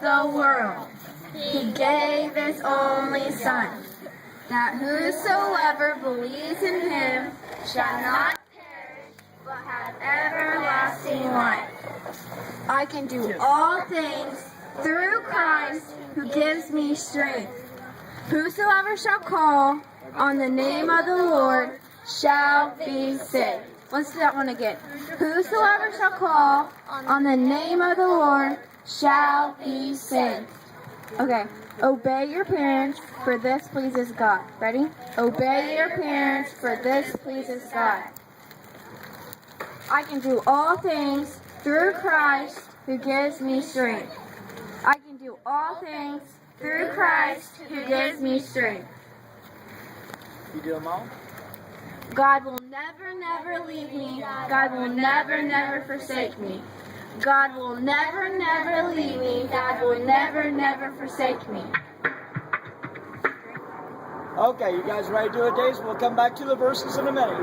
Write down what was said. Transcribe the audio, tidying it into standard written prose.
the world, he gave his only Son, that whosoever believes in him shall not perish, but have everlasting life. I can do all things through Christ who gives me strength. Whosoever shall call on the name of the Lord shall be saved. Let's do that one again. Whosoever shall call on the name of the Lord shall be saved. Okay. Obey your parents, for this pleases God. Ready? Obey your parents, for this pleases God. I can do all things through Christ who gives me strength. I can do all things through Christ who gives me strength. You do them all? God will never, never leave me. God will never, never forsake me. God will never, never leave me. God will never, never forsake me. Okay, you guys ready to do it, Days? We'll come back to the verses in a minute.